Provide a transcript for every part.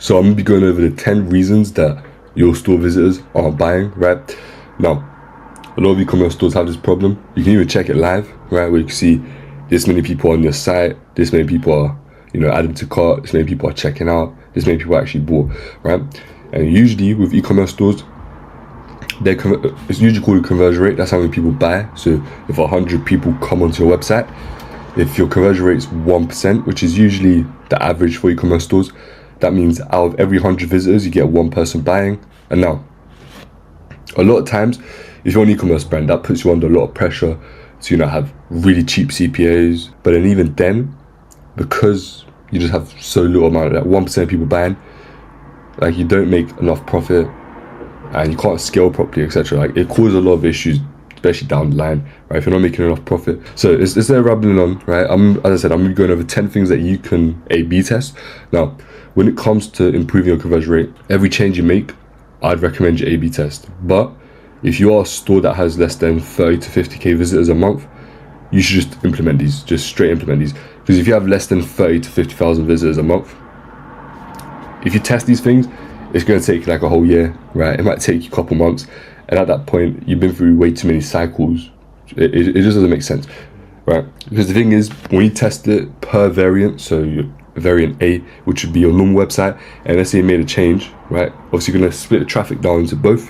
So I'm gonna be going over the 10 reasons that your store visitors aren't buying, right? Now, a lot of e-commerce stores have this problem. You can even check it live, right? Where you can see this many people on your site, this many people are, added to cart, this many people are checking out, this many people actually bought, right? And usually with e-commerce stores, it's usually called a conversion rate. That's how many people buy. So if 100 people come onto your website, if your conversion rate is 1%, which is usually the average for e-commerce stores, that means out of every 100 visitors, you get one person buying. And now, a lot of times, if you're an e-commerce brand, that puts you under a lot of pressure to have really cheap CPAs. But then even then, because you just have so little amount of that 1% of people buying, like you don't make enough profit and you can't scale properly, etc. Like it causes a lot of issues, especially down the line, right? If you're not making enough profit. So it's there rambling on, right? As I said, I'm gonna be going over 10 things that you can A/B test. Now, when it comes to improving your conversion rate, every change you make, I'd recommend you A/B test. But if you are a store that has less than 30 to 50k visitors a month, you should just implement these, just straight implement these. Because if you have less than 30 to 50,000 visitors a month, if you test these things, it's going to take like a whole year, right? It might take you a couple months. And at that point, you've been through way too many cycles. It just doesn't make sense, right? Because the thing is, when you test it per variant, so your variant A, which would be your normal website, and let's say you made a change, right? Obviously, you're going to split the traffic down into both.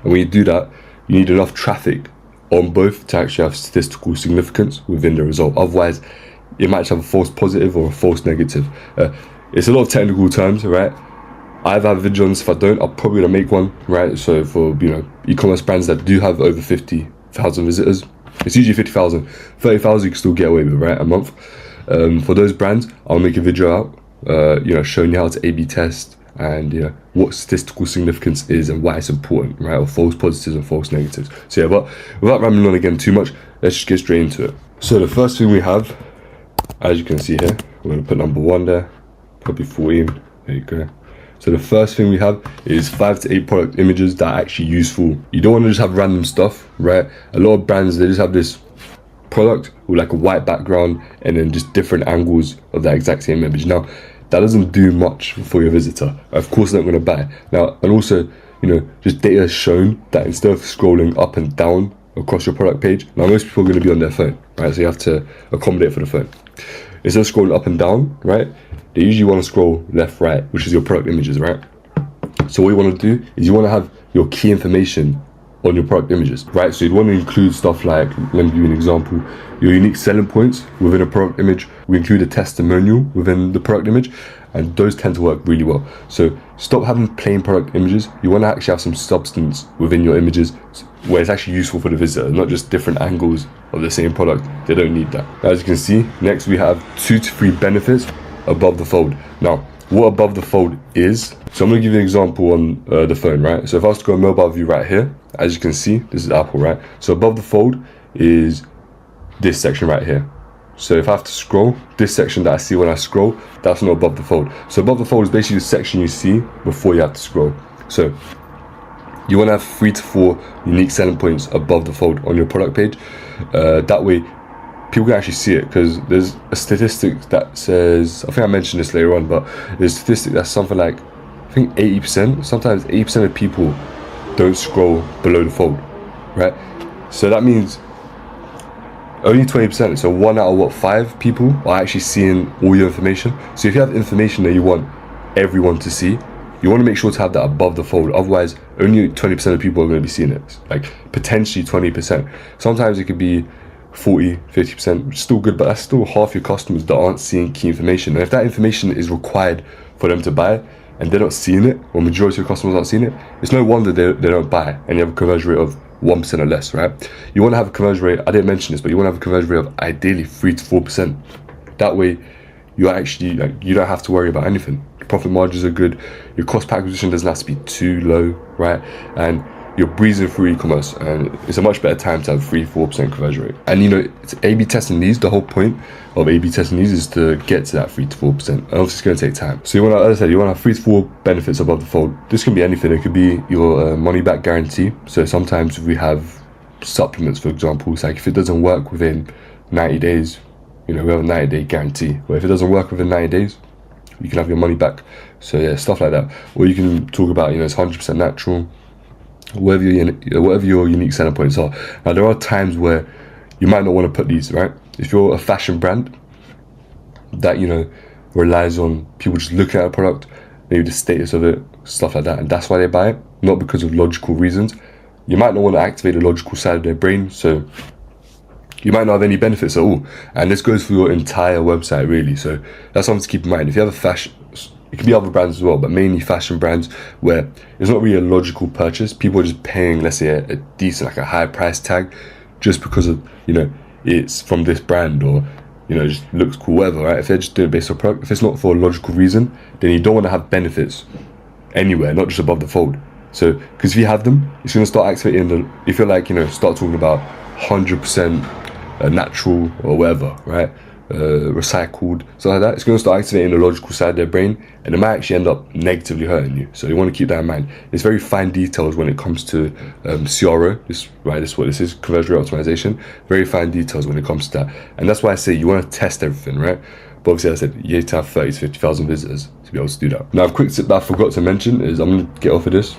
And when you do that, you need enough traffic on both to actually have statistical significance within the result. Otherwise, it might have a false positive or a false negative. It's a lot of technical terms, right? I've had videos. If I don't, I'll probably gonna make one, right? So for e-commerce brands that do have over 50,000 visitors, it's usually 50,000. 30,000 you can still get away with, right? A month. For those brands, I'll make a video out, showing you how to A/B test and what statistical significance is and why it's important, right? Or false positives and false negatives. So yeah, but without rambling on again too much, let's just get straight into it. So the first thing we have, as you can see here, we're gonna put number 1 there, probably 14. There you go. So the first thing we have is 5 to 8 product images that are actually useful. You don't want to just have random stuff, right? A lot of brands, they just have this product with like a white background and then just different angles of that exact same image. Now, that doesn't do much for your visitor. Of course, they're not going to buy. Now, and also, just data has shown that instead of scrolling up and down across your product page, now most people are going to be on their phone, right? So you have to accommodate for the phone. Instead of scrolling up and down, right? They usually want to scroll left, right, which is your product images, right? So what you want to do is you want to have your key information on your product images, right? So you'd want to include stuff like, let me give you an example, your unique selling points within a product image. We include a testimonial within the product image, and those tend to work really well. So stop having plain product images. You want to actually have some substance within your images where it's actually useful for the visitor, not just different angles of the same product. They don't need that. As you can see, next we have 2 to 3 benefits above the fold. Now, what above the fold is, so I'm gonna give you an example on the phone, right? So if I was to go on mobile view right here, as you can see, this is Apple, right? So above the fold is this section right here. So if I have to scroll, this section that I see when I scroll, that's not above the fold. So above the fold is basically the section you see before you have to scroll. So you wanna have 3 to 4 unique selling points above the fold on your product page. That way, people can actually see it, because there's a statistic that says, I think I mentioned this later on, but there's a statistic that's something like, I think 80%, sometimes 80% of people don't scroll below the fold, right? So that means only 20%, so 1 out of 5 people are actually seeing all your information. So if you have information that you want everyone to see, you want to make sure to have that above the fold. Otherwise, only 20% of people are going to be seeing it, like potentially 20%. Sometimes it could be 40, 50%, still good, but that's still half your customers that aren't seeing key information. And if that information is required for them to buy and they're not seeing it, or majority of your customers aren't seeing it, it's no wonder they don't buy and you have a conversion rate of 1% or less, right? You want to have a conversion rate, I didn't mention this, but you want to have a conversion rate of ideally 3 to 4%. That way, you actually, you don't have to worry about anything. Your profit margins are good, your cost per acquisition doesn't have to be too low, right? And you're breezing through e-commerce, and it's a much better time to have 3-4% conversion rate. And it's A/B testing these. The whole point of A/B testing these is to get to that 3 to 4%. And obviously, it's going to take time. So you want to, as I said, you want to have 3 to 4 benefits above the fold. This can be anything. It could be your money back guarantee. So sometimes we have supplements, for example. It's like if it doesn't work within 90 days, we have a 90-day guarantee. But if it doesn't work within 90 days, you can have your money back. So yeah, stuff like that. Or you can talk about, it's 100% natural, whatever your unique selling points are. Now there are times where you might not want to put these, right? If you're a fashion brand that relies on people just looking at a product, maybe the status of it, stuff like that, and that's why they buy it, not because of logical reasons, you might not want to activate the logical side of their brain, so you might not have any benefits at all. And this goes for your entire website, really. So that's something to keep in mind. If you have a fashion, it could be other brands as well, but mainly fashion brands where it's not really a logical purchase. People are just paying, let's say, a decent, like a high price tag, just because of it's from this brand, or just looks cool, whatever, right? If they're just doing it based on product, if it's not for a logical reason, then you don't want to have benefits anywhere, not just above the fold. So, because if you have them, it's going to start activating if you're like, start talking about 100% natural or whatever, right? Recycled, stuff like that, it's going to start activating the logical side of their brain, and it might actually end up negatively hurting you. So you want to keep that in mind. It's very fine details when it comes to CRO. This is what this is, conversion rate optimization. Very fine details when it comes to that, and that's why I say you want to test everything, right? But obviously, as I said, you have to have 30 to 50,000 visitors to be able to do that. Now, a quick tip that I forgot to mention is, I'm going to get off of this.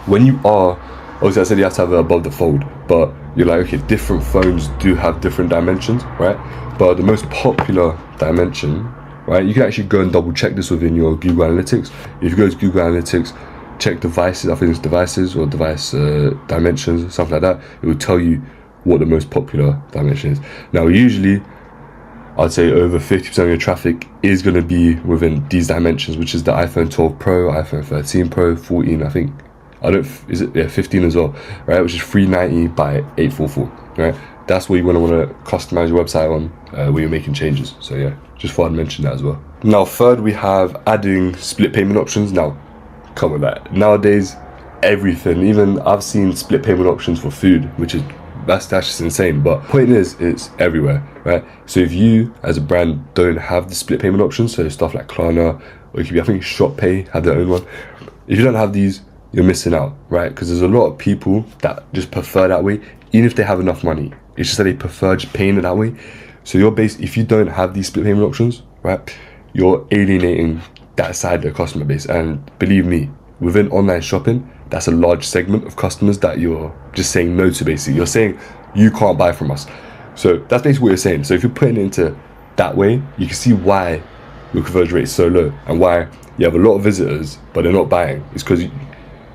When you are, obviously I said you have to have it above the fold, but you're like, okay, different phones do have different dimensions, right? But the most popular dimension, right, you can actually go and double check this within your Google Analytics. If you go to Google Analytics, check devices, I think it's devices or device dimensions, something like that, it will tell you what the most popular dimension is. Now, usually, I'd say over 50% of your traffic is going to be within these dimensions, which is the iPhone 12 Pro, iPhone 13 Pro, 14, I think. 15 as well, right? Which is 390 by 844, right? That's what you want to customize your website on when you're making changes. So yeah, just thought I'd mention that as well. Now, third, we have adding split payment options. Now, come with that. Nowadays, everything, even I've seen split payment options for food, that's just insane. But point is, it's everywhere, right? So if you, as a brand, don't have the split payment options, so stuff like Klarna, or it could be, I think ShopPay have their own one. If you don't have these, you're missing out, right? Because there's a lot of people that just prefer that way, even if they have enough money. It's just that they prefer just paying it that way. So if you don't have these split payment options, right, you're alienating that side of the customer base. And believe me, within online shopping, that's a large segment of customers that you're just saying no to, basically. You're saying, you can't buy from us. So that's basically what you're saying. So if you're putting it into that way, you can see why your conversion rate is so low and why you have a lot of visitors, but they're not buying. It's because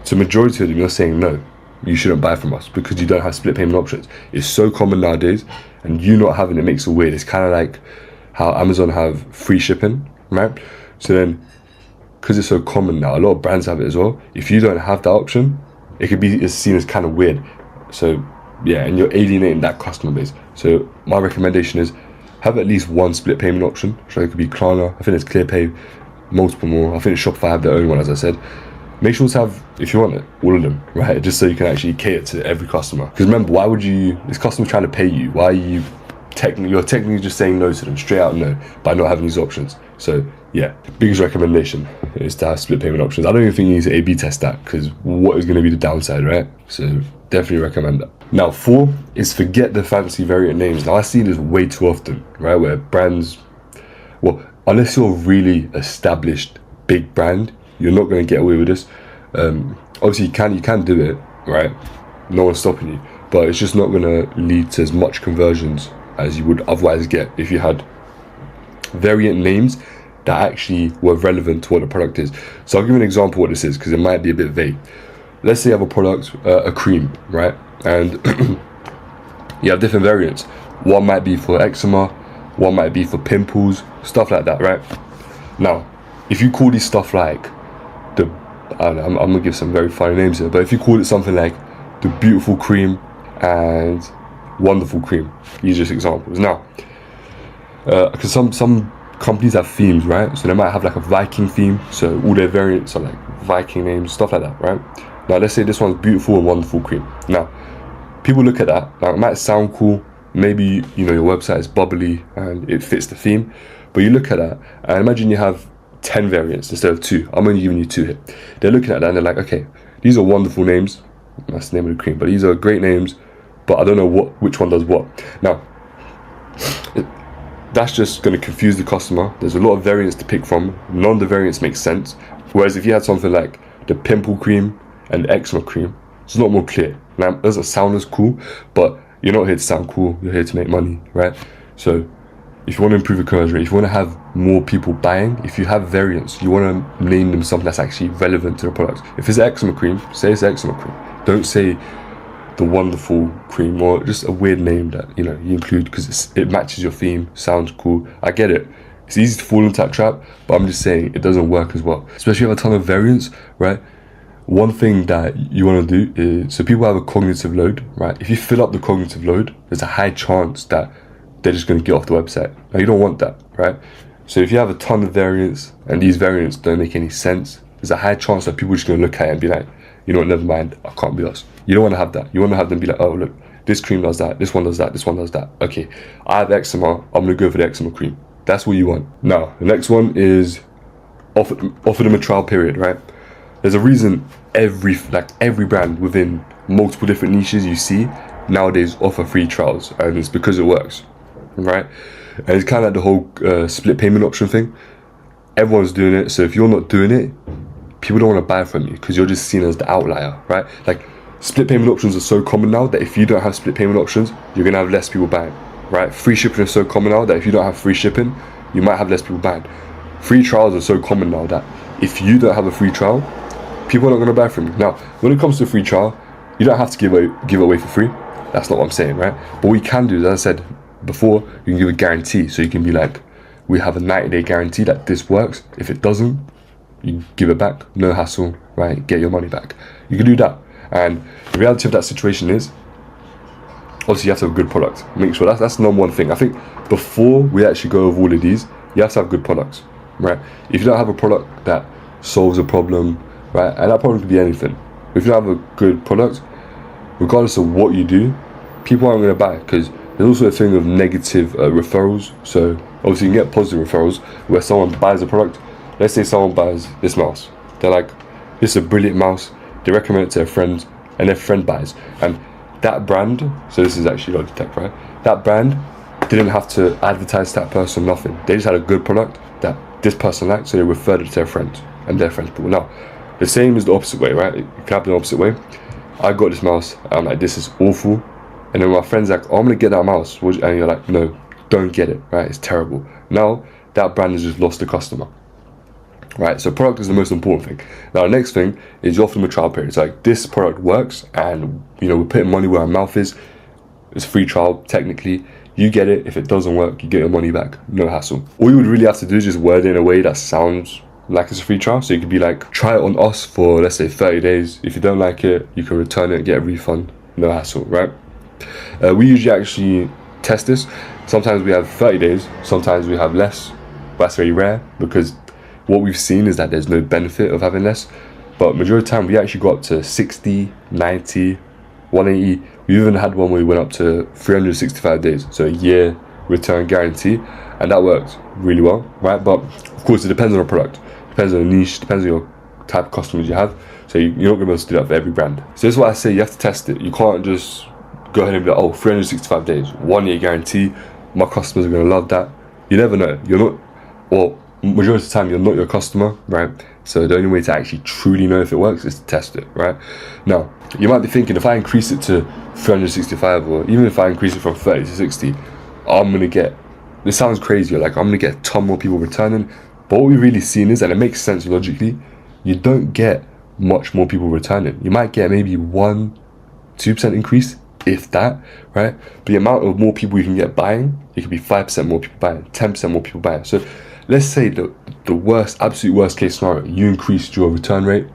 to majority of them, you're saying no, you shouldn't buy from us because you don't have split payment options. It's so common nowadays, and you not having it makes it weird. It's kind of like how Amazon have free shipping, right? So then, because it's so common now, a lot of brands have it as well. If you don't have that option, it could be seen as kind of weird. So yeah, and you're alienating that customer base. So my recommendation is have at least one split payment option. So it could be Klarna, I think it's ClearPay, multiple more. I think Shopify have their own one, as I said. Make sure to have, if you want it, all of them, right? Just so you can actually cater to every customer. Because remember, why would this customer trying to pay you? Why are you're technically just saying no to them, straight out no, by not having these options. So yeah, biggest recommendation is to have split payment options. I don't even think you need to A/B test that, because what is going to be the downside, right? So definitely recommend that. Now, 4 is forget the fancy variant names. Now I see this way too often, right? Where brands, unless you're a really established big brand, you're not going to get away with this. Obviously, you can do it, right? No one's stopping you, but it's just not going to lead to as much conversions as you would otherwise get if you had variant names that actually were relevant to what the product is. So I'll give you an example of what this is, because it might be a bit vague. Let's say you have a product, a cream, right? And you have different variants. One might be for eczema, one might be for pimples, stuff like that, right? Now, if you call these stuff like I'm gonna give some very funny names here, but if you call it something like the beautiful cream and wonderful cream, these are just examples. Now, because some companies have themes, right? So they might have like a Viking theme, so all their variants are like Viking names, stuff like that, right? Now let's say this one's beautiful and wonderful cream. Now, people look at that, now it might sound cool, maybe your website is bubbly and it fits the theme, but you look at that and imagine you have 10 variants instead of 2. I'm only giving you 2 here. They're looking at that and they're like, okay, these are wonderful names, that's the name of the cream, but these are great names, but I don't know which one does what. Now, that's just going to confuse the customer. There's a lot of variants to pick from. None of the variants make sense. Whereas if you had something like the pimple cream and eczema cream, it's a lot more clear. Now, it doesn't sound as cool, but you're not here to sound cool. You're here to make money, right? So if you want to improve your conversion rate, if you want to have more people buying, if you have variants, you want to name them something that's actually relevant to the product. If it's eczema cream, say it's eczema cream. Don't say the wonderful cream, or just a weird name that you include because it matches your theme, sounds cool. I get it. It's easy to fall into that trap, but I'm just saying it doesn't work as well. Especially if you have a ton of variants, right? One thing that you want to do is, so people have a cognitive load, right? If you fill up the cognitive load, there's a high chance that they're just going to get off the website. Now you don't want that, right? So if you have a ton of variants and these variants don't make any sense, there's a high chance that people are just going to look at it and be like, you know what, never mind, I can't be asked. You don't want to have that. You want to have them be like, oh look, this cream does that, this one does that, this one does that. Okay, I have eczema, I'm going to go for the eczema cream. That's what you want. Now, the next one is offer them a trial period, right? There's a reason every brand within multiple different niches you see nowadays offer free trials, and it's because it works, right? And it's kind of like the whole split payment option thing. Everyone's doing it, so if you're not doing it, people don't want to buy from you because you're just seen as the outlier, right? Like, split payment options are so common now that if you don't have split payment options, you're gonna have less people buying, right? Free shipping is so common now that if you don't have free shipping, you might have less people buying. Free trials are so common now that if you don't have a free trial, people are not gonna buy from you. Now, when it comes to a free trial, you don't have to give it away for free. That's not what I'm saying, right? But what you can do, as I said before, you can give a guarantee. So you can be like, we have a 90-day guarantee that this works. If it doesn't, you give it back, no hassle, right? Get your money back. You can do that. And the reality of that situation is, obviously you have to have a good product. Make sure that's the number one thing. I think before we actually go over all of these, you have to have good products, right? If you don't have a product that solves a problem, right? And that problem could be anything. If you don't have a good product, regardless of what you do, people aren't going to buy, because there's also a thing of negative referrals. So obviously you can get positive referrals where someone buys a product. Let's say someone buys this mouse. They're like, this is a brilliant mouse. They recommend it to their friends, and their friend buys. And that brand, so this is actually Logitech, right? That brand didn't have to advertise to that person, nothing. They just had a good product that this person liked, so they referred it to their friends, and their friends bought. Now, the same is the opposite way, right? It can happen the opposite way. I got this mouse, I'm like, this is awful. And then my friend's like, oh, I'm gonna get that mouse. And you're like, no, don't get it, right? It's terrible. Now, that brand has just lost the customer. Right, so product is the most important thing. Now, the next thing is you offer them a trial period. It's like, this product works, and we're putting money where our mouth is. It's a free trial, technically. You get it. If it doesn't work, you get your money back. No hassle. All you would really have to do is just word it in a way that sounds like it's a free trial. So you could be like, try it on us for, let's say, 30 days. If you don't like it, you can return it, get a refund. No hassle, right? We usually actually test this. Sometimes we have 30 days. Sometimes we have less. But that's very rare, because what we've seen is that there's no benefit of having less. But majority of the time, we actually got up to 60, 90, 180. We even had one where we went up to 365 days. So a year return guarantee. And that worked really well, right? But of course, it depends on the product. Depends on the niche. Depends on your type of customers you have. So you're not going to be able to do that for every brand. So this is what I say. You have to test it. You can't just go ahead and be like, oh, 365 days, 1 year guarantee. My customers are going to love that. You never know. You're not, well, majority of the time you're not your customer, right? So the only way to actually truly know if it works is to test it, right? Now, you might be thinking, if I increase it to 365, or even if I increase it from 30 to 60, I'm gonna get, this sounds crazy, like I'm gonna get a ton more people returning. But what we've really seen is, and it makes sense logically, you don't get much more people returning. You might get maybe 1-2% increase, if that, right? But the amount of more people you can get buying, it could be 5% more people buying, 10% more people buying. So let's say the worst, absolute worst case scenario, you increased your return rate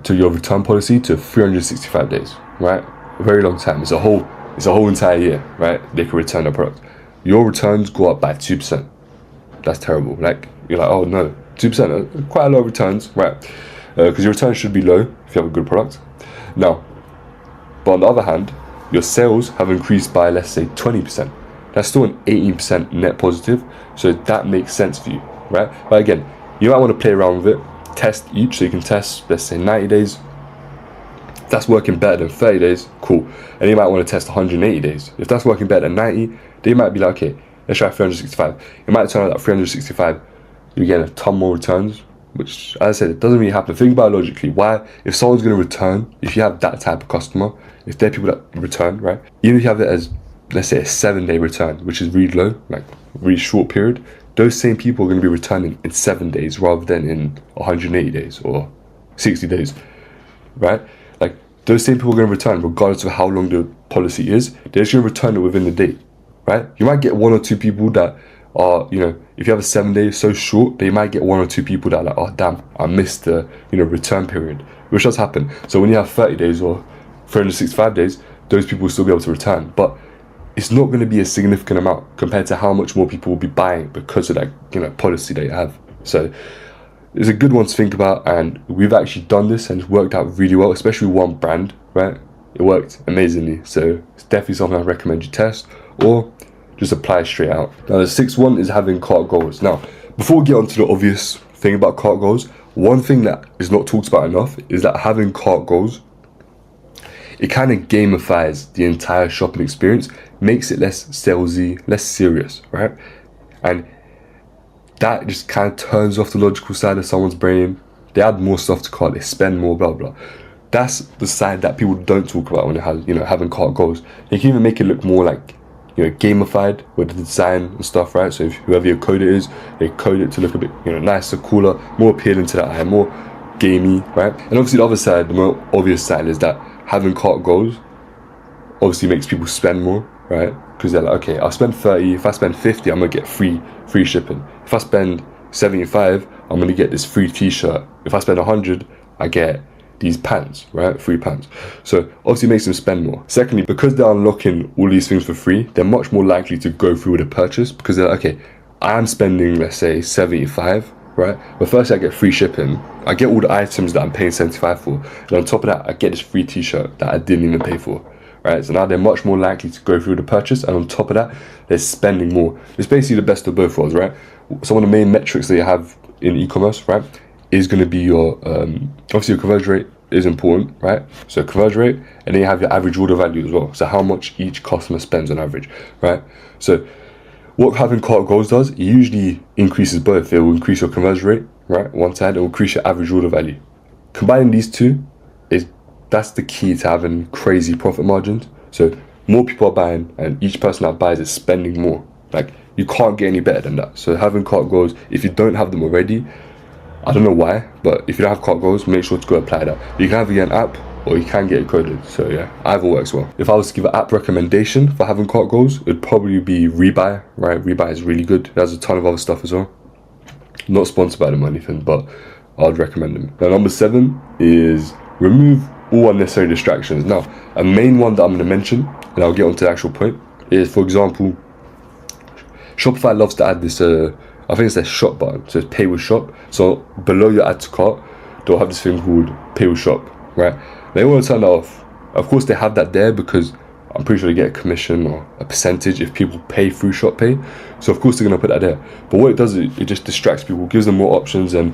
to your return policy to 365 days, right? A very long time. It's a whole entire year, right? They can return a product. Your returns go up by 2%. That's terrible. Like, you're like, oh no, 2%, quite a low returns, right? Because your returns should be low if you have a good product. Now, but on the other hand, your sales have increased by, let's say, 20%. That's still an 18% net positive, so that makes sense for you, right? But again, you might want to play around with it, test each, so you can test, let's say, 90 days. If that's working better than 30 days, cool. And you might want to test 180 days. If that's working better than 90, then you might be like, okay, let's try 365. It might turn out that 365, you're getting a ton more returns, which, as I said, it doesn't really happen. Think about it logically. Why, if someone's going to return, if you have that type of customer, if they're people that return, right? Even if you have it as, let's say, a 7-day return, which is really low, like really short period, those same people are going to be returning in 7 days rather than in 180 days or 60 days, right? Like, those same people are going to return regardless of how long the policy is. They're just going to return it within the day, right? You might get 1 or 2 people that are, if you have a 7 day so short, they might get 1 or 2 people that are like, oh damn, I missed the return period, which does happen. So when you have 30 days or 365 days, those people will still be able to return, but it's not going to be a significant amount compared to how much more people will be buying because of that policy they have. So it's a good one to think about, and we've actually done this and it's worked out really well, especially one brand, right? It worked amazingly, so it's definitely something I recommend you test or just apply straight out. Now the 6th one is having cart goals. Now before we get on to the obvious thing about cart goals, one thing that is not talked about enough is that having cart goals, it kind of gamifies the entire shopping experience, makes it less salesy, less serious, right? And that just kind of turns off the logical side of someone's brain. They add more stuff to cart, they spend more, blah blah. That's the side that people don't talk about when they have having cart goals. They can even make it look more like gamified with the design and stuff, right? So if whoever your coder is, they code it to look a bit nicer, cooler, more appealing to the eye, more gamey, right? And obviously the other side, the more obvious side, is that having cart goals obviously makes people spend more, right? Because they're like, okay, I'll spend 30, if I spend 50, I'm gonna get free shipping. If I spend 75, I'm gonna get this free t-shirt. If I spend 100, I get these pants, right? Free pants. So obviously it makes them spend more. Secondly, because they're unlocking all these things for free, they're much more likely to go through with a purchase because they're like, okay, I'm spending, let's say, 75, right? But first I get free shipping. I get all the items that I'm paying 75 for. And on top of that, I get this free t-shirt that I didn't even pay for, right? So now they're much more likely to go through the purchase. And on top of that, they're spending more. It's basically the best of both worlds, right? So one of the main metrics that you have in e-commerce, right, is going to be your, obviously your conversion rate is important, right? So conversion rate, and then you have your average order value as well. So how much each customer spends on average, right? So what having cart goals does, it usually increases both. It will increase your conversion rate, right? One side, it will increase your average order value. Combining these two, that's the key to having crazy profit margins. So more people are buying, and each person that buys is spending more. Like, you can't get any better than that. So having cart goals, if you don't have them already, I don't know why, but if you don't have cart goals, make sure to go apply that. You can either get an app or you can get it coded. So yeah, either works well. If I was to give an app recommendation for having cart goals, it'd probably be Rebuy, right? Rebuy is really good. There's a ton of other stuff as well. Not sponsored by them or anything, but I'd recommend them. Now number 7 is remove all unnecessary distractions. Now, a main one that I'm going to mention, and I'll get onto the actual point, is, for example, Shopify loves to add this, I think it's their shop button, so it's pay with shop. So below your add to cart, they'll have this thing called pay with shop, right? They want to turn that off. Of course, they have that there because I'm pretty sure they get a commission or a percentage if people pay through shop pay. So of course they're going to put that there. But what it does is it just distracts people, gives them more options. And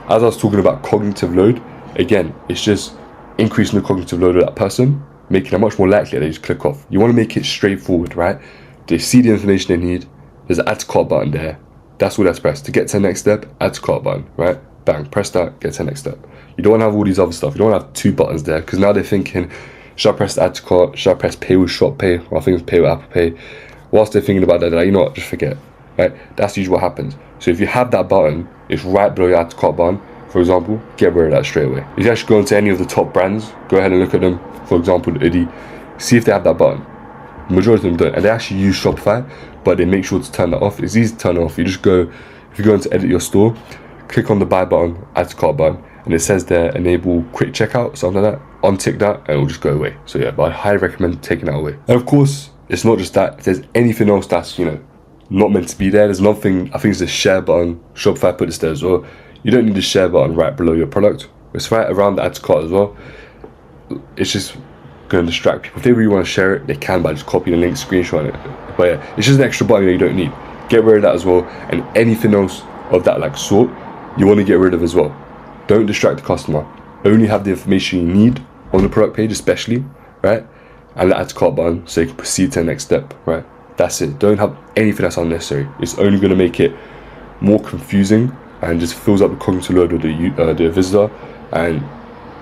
as I was talking about cognitive load, again, it's just increasing the cognitive load of that person, making it much more likely that they just click off. You want to make it straightforward, right? They see the information they need. There's an add to cart button there. That's all that's pressed. To get to the next step, add to cart button, right? Bang, press that, get to the next step. You don't want to have all these other stuff. You don't want to have 2 buttons there, because now they're thinking, should I press the add to cart? Should I press pay with shop pay? Or I think it's pay with Apple Pay. Whilst they're thinking about that, they're like, you know what, just forget, right? That's usually what happens. So if you have that button, it's right below your add to cart button, for example, get rid of that straight away. If you actually go into any of the top brands, go ahead and look at them. For example, Udi, see if they have that button. Majority of them don't, and they actually use Shopify, but they make sure to turn that off. It's easy to turn it off. You just go, if you go into edit your store, click on the buy button, add to cart button, and it says there enable quick checkout, something like that. Untick that and it'll just go away. So yeah, but I highly recommend taking that away. And of course, it's not just that. If there's anything else that's not meant to be there, there's nothing. I think it's the share button. Shopify put this there as well. You don't need the share button right below your product. It's right around the add to cart as well. It's just going to distract people. If they really want to share it, they can by just copying the link, screenshot it. But yeah, it's just an extra button that you don't need. Get rid of that as well. And anything else of that sort, you want to get rid of as well. Don't distract the customer. Only have the information you need on the product page, especially, right? And the add to cart button so you can proceed to the next step, right? That's it. Don't have anything that's unnecessary. It's only going to make it more confusing and just fills up the cognitive load of the visitor and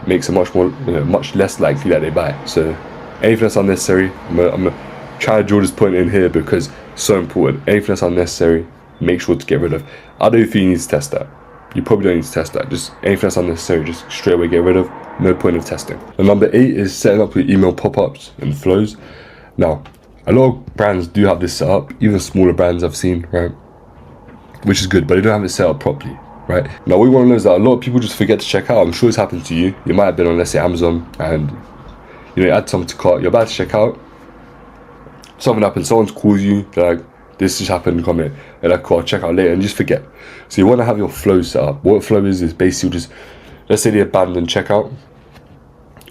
makes it much less likely that they buy. So anything that's unnecessary, I'm gonna try to draw this point in here because it's so important. Anything that's unnecessary, make sure to get rid of. I don't think you need to test that. You probably don't need to test that. Just anything that's unnecessary, just straight away get rid of. No point of testing. And number 8 is setting up your email pop-ups and flows. Now, a lot of brands do have this set up, even smaller brands I've seen, right? Which is good, but they don't have it set up properly, right? Now, what you want to know is that a lot of people just forget to check out. I'm sure it's happened to you. You might have been on, let's say, Amazon, and you add something to cart. You're about to check out. Something happens. Someone calls you. They're like, "This just happened. Come here." They're like, "Cool, I'll check out later," and just forget. So you want to have your flow set up. What flow is basically just, let's say they abandon checkout.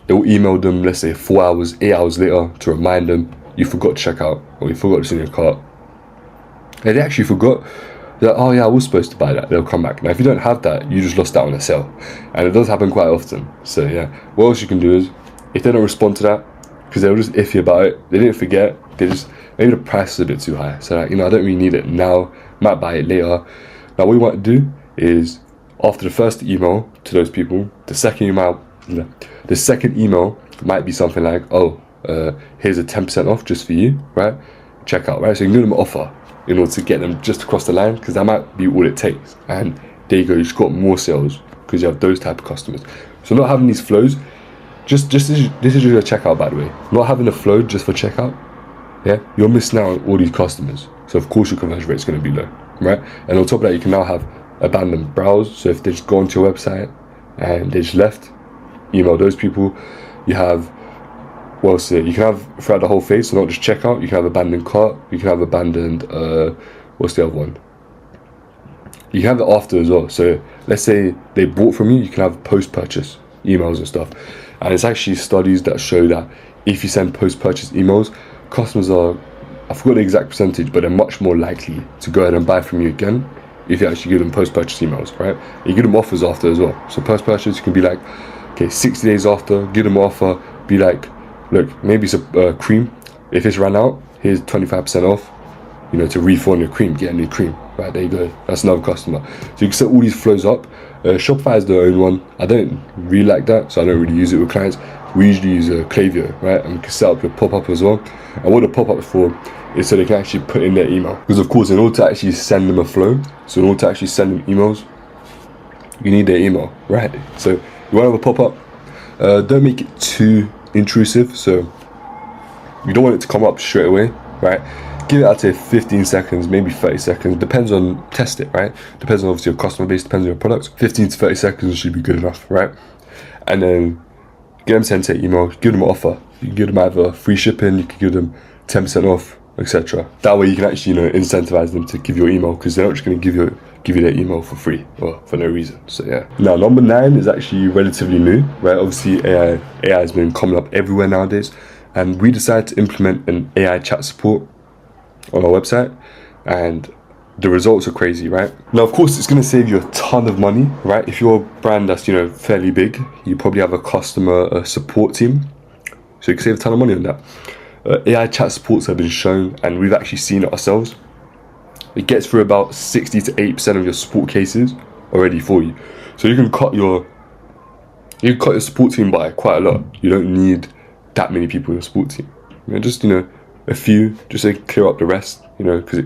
They'll email them, let's say 4 hours, 8 hours later to remind them you forgot to check out or you forgot it's in your cart. And they actually forgot. They're like, "Oh yeah, I was supposed to buy that." They'll come back. Now, if you don't have that, you just lost out on a sale, and it does happen quite often. So yeah, what else you can do is, if they don't respond to that, because they were just iffy about it, they didn't forget. They just maybe the price is a bit too high. So like, I don't really need it now. Might buy it later. Now, what you want to do is, after the first email to those people, the second email might be something like, "Oh, here's a 10% off just for you, right? Check out," right? So you can do them an offer in order to get them just across the line, because that might be all it takes. And there you go, you just got more sales because you have those type of customers. So not having these flows, this is just your checkout, by the way. Not having a flow just for checkout, yeah, you're missing out on all these customers. So of course your conversion rate is going to be low, right? And on top of that, you can now have abandoned browse. So if they just go onto your website and they just left, email those people. You have, you can have throughout the whole phase, so not just checkout. You can have abandoned cart. You can have abandoned, what's the other one? You can have it after as well. So let's say they bought from you, you can have post-purchase emails and stuff. And it's actually studies that show that if you send post-purchase emails, customers are, I forgot the exact percentage, but they're much more likely to go ahead and buy from you again if you actually give them post-purchase emails, right? You give them offers after as well. So post-purchase, you can be like, okay, 60 days after, give them an offer, be like, "Look, maybe it's a cream. If it's run out, here's 25% off, to refill on your cream, get a new cream." Right, there you go. That's another customer. So you can set all these flows up. Shopify has their own one. I don't really like that, so I don't really use it with clients. We usually use Klaviyo, right? And we can set up your pop-up as well. And what the pop-up is for is so they can actually put in their email. Because of course, in order to actually send them a flow, so in order to actually send them emails, you need their email, right? So you want to have a pop-up. Don't make it too intrusive, so you don't want it to come up straight away, right? Give it, I'd say, 15 seconds, maybe 30 seconds, depends on, test it, right? Depends on obviously your customer base, depends on your products. 15 to 30 seconds should be good enough, right? And then get them sent an email, give them an offer. You can give them either free shipping, you can give them 10% off, etc. That way you can actually, incentivize them to give you your email, because they're not just going to give you their email for free or for no reason. So yeah. Now, number 9 is actually relatively new, right? Obviously AI has been coming up everywhere nowadays, and we decided to implement an AI chat support on our website, and the results are crazy, right? Now, of course, it's going to save you a ton of money, right? If you're a brand that's, fairly big, you probably have a customer support team, so you can save a ton of money on that. AI chat supports have been shown, and we've actually seen it ourselves. It gets through about 60 to 80% of your support cases already for you. So you can cut your support team by quite a lot. You don't need that many people in your support team. Just a few, just to clear up the rest. Because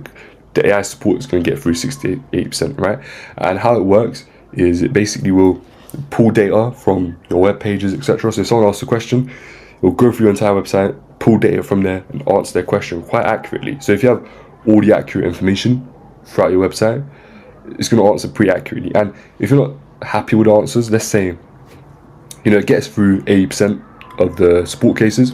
the AI support is going to get through 60 to 80%, right? And how it works is it basically will pull data from your web pages, etc. So if someone asks a question, it will go through your entire website, pull data from there, and answer their question quite accurately. So if you have all the accurate information throughout your website, it's going to answer pretty accurately. And if you're not happy with the answers, let's say, it gets through 80% of the support cases,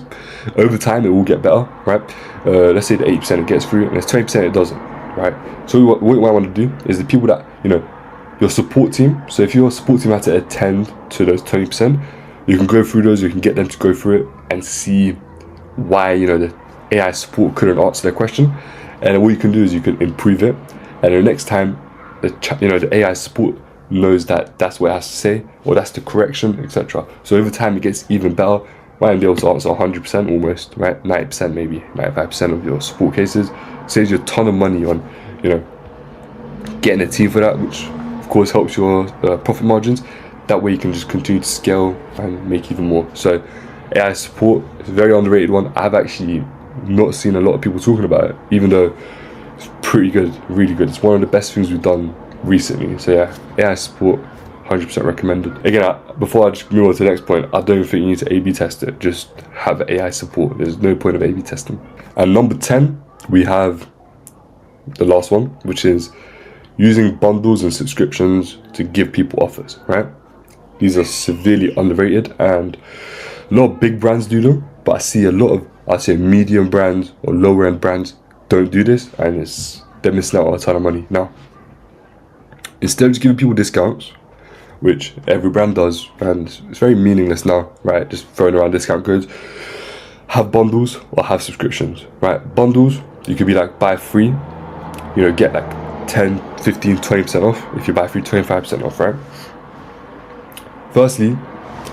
over time it will get better, right? Let's say the 80% it gets through, and there's 20% it doesn't, right? So what you might want to do is the people that, your support team, so if your support team had to attend to those 20%, you can go through those, you can get them to go through it and see why, the AI support couldn't answer their question. And then what you can do is you can improve it, and the next time the AI support knows that that's what it has to say, or that's the correction, etc. So over time it gets even better. Might be able to answer 100% almost, right? 90%, maybe 95% of your support cases. saves you a ton of money on, you know, getting a team for that, which of course helps your profit margins. That way you can just continue to scale and make even more. So AI support is a very underrated one. I've actually not seen a lot of people talking about it, even though it's pretty good, really good. It's one of the best things we've done recently. So yeah, AI support, 100% recommended. Again, before I just move on to the next point, I don't think you need to A/B test it. Just have AI support. There's no point of A/B testing. And number 10, we have the last one, which is using bundles and subscriptions to give people offers, right? These are severely underrated, and a lot of big brands do them, but I see a lot of, I'd say, medium brands or lower end brands don't do this, and they're missing out on a ton of money. Now, instead of just giving people discounts, which every brand does, and it's very meaningless now, right? Just throwing around discount codes. Have bundles or have subscriptions, right? Bundles, you could be like, buy 3, you know, get like 10, 15, 20% off. If you buy 3, 25% off, right? Firstly,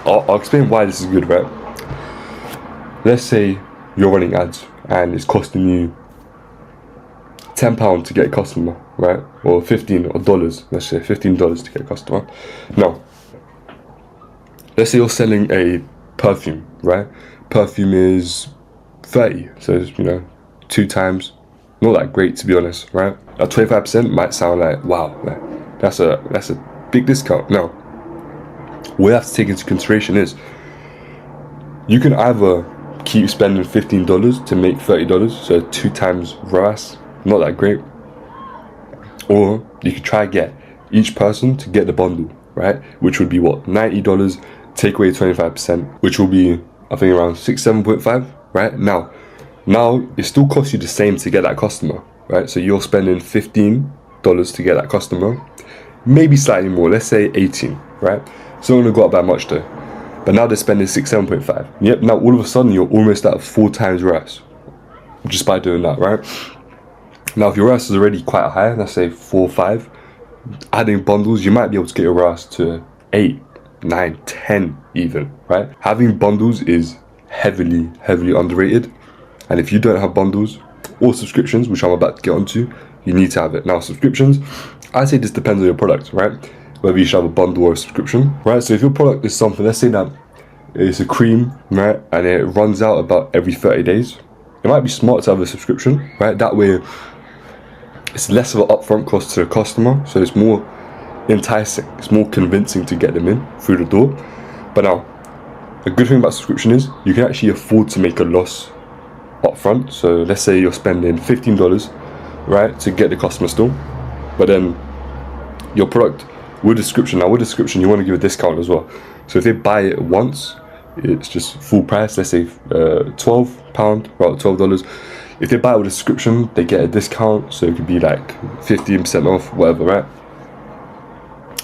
I'll explain why this is good, right? Let's say you're running ads and it's costing you £10 to get a customer, right? Or 15 or dollars, let's say $15 to get a customer. Now, let's say you're selling a perfume, right? Perfume is 30, so it's, you know, 2 times. Not that great, to be honest, right? At 25% might sound like, wow, that's a big discount. Now, what you have to take into consideration is you can either keep spending $15 to make $30, so 2 times ROAS, not that great, or you could try get each person to get the bundle, right? Which would be what, $90, take away 25%, which will be, I think, around 7.5, right? Now it still costs you the same to get that customer, right? So you're spending $15 to get that customer, maybe slightly more, let's say 18, right? It's not gonna go up that much though. But now they're spending 7.5. Yep, now all of a sudden you're almost at 4 times ROAS just by doing that, right? Now if your ROAS is already quite high, let's say 4, 5, adding bundles, you might be able to get your ROAS to 8, 9, 10 even, right? Having bundles is heavily underrated. And if you don't have bundles or subscriptions, which I'm about to get onto, you need to have it. Now subscriptions, I'd say this depends on your product, right? Whether you should have a bundle or a subscription, right? So if your product is something, let's say that it's a cream, right? And it runs out about every 30 days. It might be smart to have a subscription, right? That way it's less of an upfront cost to the customer. So it's more enticing, it's more convincing to get them in through the door. But now, a good thing about subscription is you can actually afford to make a loss upfront. So let's say you're spending $15, right, to get the customer still, but then your product with description, now with description you want to give a discount as well. So if they buy it once, it's just full price, let's say £12, about $12. If they buy it with a subscription, they get a discount, so it could be like 15% off, whatever, right?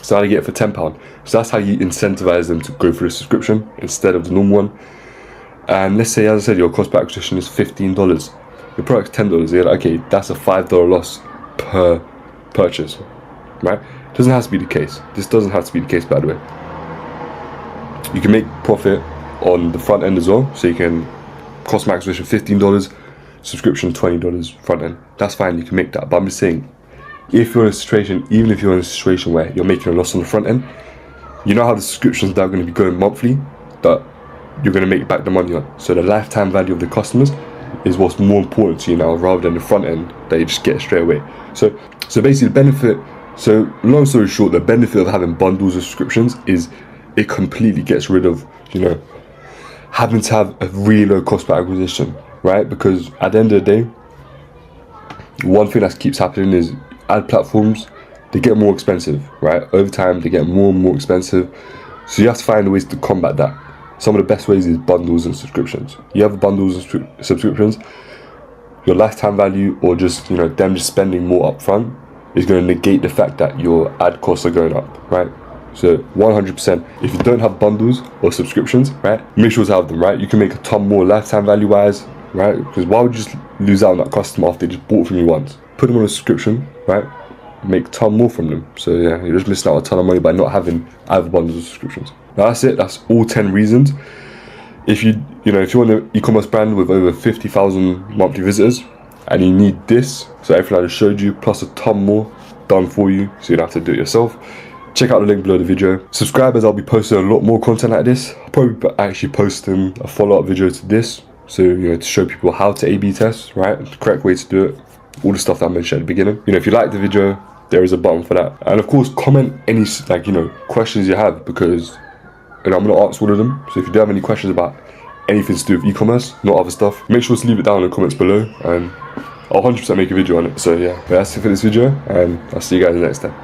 So now they get it for £10. So that's how you incentivize them to go for the subscription instead of the normal one. And let's say, as I said, your cost per acquisition is $15. Your product's $10. You're like, okay, that's a $5 loss per purchase, right? Doesn't have to be the case. This doesn't have to be the case, by the way. You can make profit on the front end as well. So you can cost per acquisition $15, subscription $20 front end. That's fine, you can make that. But I'm just saying, if you're in a situation, even if you're in a situation where you're making a loss on the front end, you know how the subscriptions that are going to be going monthly, that you're going to make back the money on. So the lifetime value of the customers is what's more important to you now, rather than the front end that you just get straight away. So basically the benefit, so long story short, the benefit of having bundles or subscriptions is it completely gets rid of, you know, having to have a really low cost per acquisition, right? Because at the end of the day, one thing that keeps happening is ad platforms, they get more expensive, right? Over time, they get more and more expensive. So you have to find ways to combat that. Some of the best ways is bundles and subscriptions. You have bundles and subscriptions, your lifetime value, or just, you know, them just spending more upfront is going to negate the fact that your ad costs are going up, right? So 100%, if you don't have bundles or subscriptions, right, make sure to have them, right? You can make a ton more lifetime value wise, right? Because why would you just lose out on that customer after they just bought from you once? Put them on a subscription, right? Make a ton more from them. So yeah, you're just missing out a ton of money by not having either bundles or subscriptions. Now that's it. That's all 10 reasons. If you want an e-commerce brand with over 50,000 monthly visitors, and you need this, so everything I just showed you plus a ton more done for you, so you don't have to do it yourself, check out the link below the video. Subscribe, as I'll be posting a lot more content like this. I'll probably actually posting a follow-up video to this, so to show people how to A/B test, right? The correct way to do it, all the stuff that I mentioned at the beginning. If you like the video, there is a button for that, and of course comment any questions you have, because I'm gonna answer all of them. So if you do have any questions about anything to do with e-commerce, not other stuff, make sure to leave it down in the comments below, and I'll 100% make a video on it. So yeah, that's it for this video, and I'll see you guys next time.